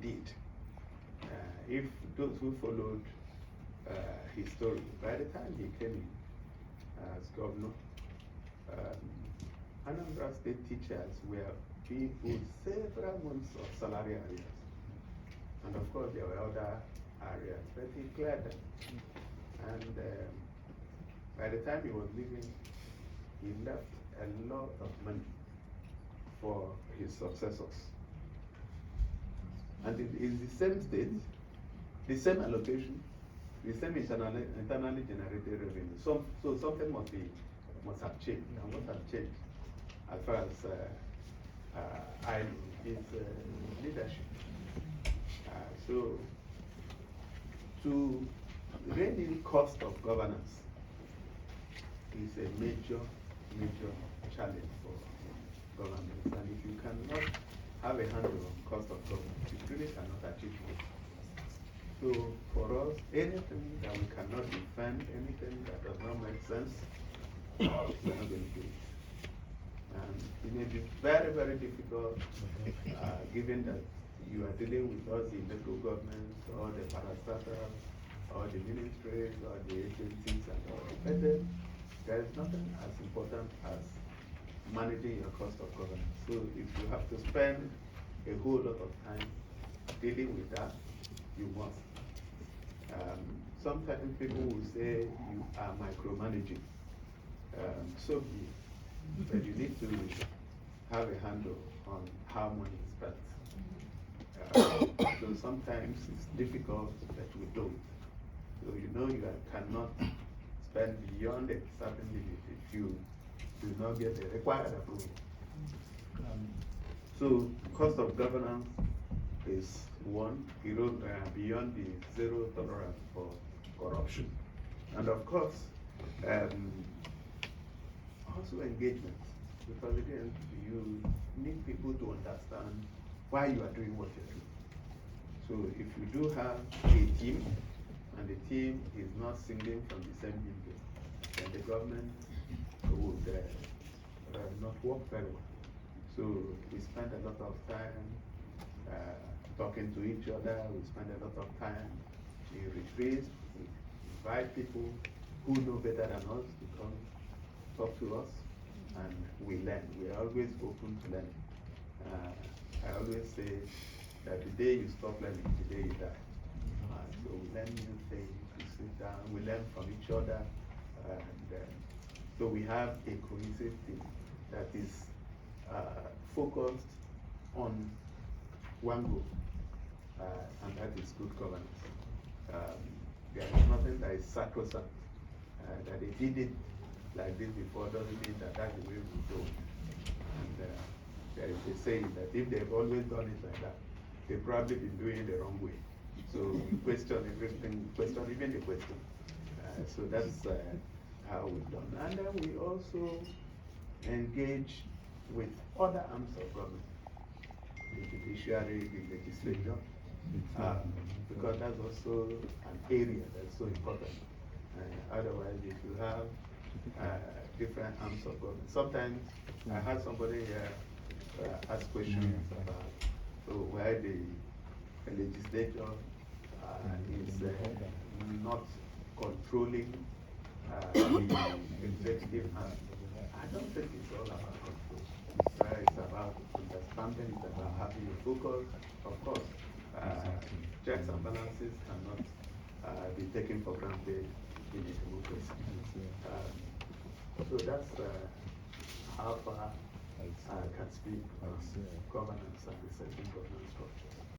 did. If those who followed his story, by the time he came in as governor, um, Anambra State teachers were being owed several months of salary arrears. And of course, there were other areas, but he cleared them. And by the time he was leaving, he left a lot of money for his successors. And it is the same state, the same allocation, the same internally generated revenue. So something must have changed. And what has changed, as far as I know, is leadership. So to rein in cost of governance is a major challenge for governments. And if you cannot have a handle on cost of governance, you really cannot achieve it. So for us, anything that we cannot defend, anything that does not make sense, we're not going to do it. And it may be very difficult, given that you are dealing with all the local governments, or the parastatals, or the ministries, or the agencies, and all. But then there is nothing as important as managing your cost of governance. So if you have to spend a whole lot of time dealing with that, you must. Sometimes people will say you are micromanaging. So be it. But you need to have a handle on how money is spent. So sometimes it's difficult that we don't. So you know you cannot spend beyond a certain limit if you do not get the required approval. So cost of governance is one, beyond the zero tolerance for corruption. And of course, also engagement, because again, you need people to understand why you are doing what you're doing. So if you do have a team, and the team is not singing from the same hymn, then the government would not work very well. So we spend a lot of time talking to each other, we spend a lot of time in retreats, we invite people who know better than us to come talk to us, and we learn. We are always open to learning. I always say that the day you stop learning, the day you die. So we learn new things, we sit down, we learn from each other, and so we have a cohesive team that is focused on one goal, and that is good governance. There is nothing that is sacrosanct. That they did it like this before doesn't mean that that's the way we do. And there is a saying that if they've always done it like that, they've probably been doing it the wrong way. So we question everything, question even the question. So that's how we've done. And then we also engage with other arms of government, the judiciary, the legislature, because that's also an area that's so important. Otherwise, if you have different arms of government, sometimes I had somebody here ask questions about why the legislature is not controlling the executive hand. I don't think it's all about control. It's about understanding, it's about having a focus. Of course, checks and balances cannot be taken for granted in a democracy. So that's how far I can speak on governance and the setting governance structure.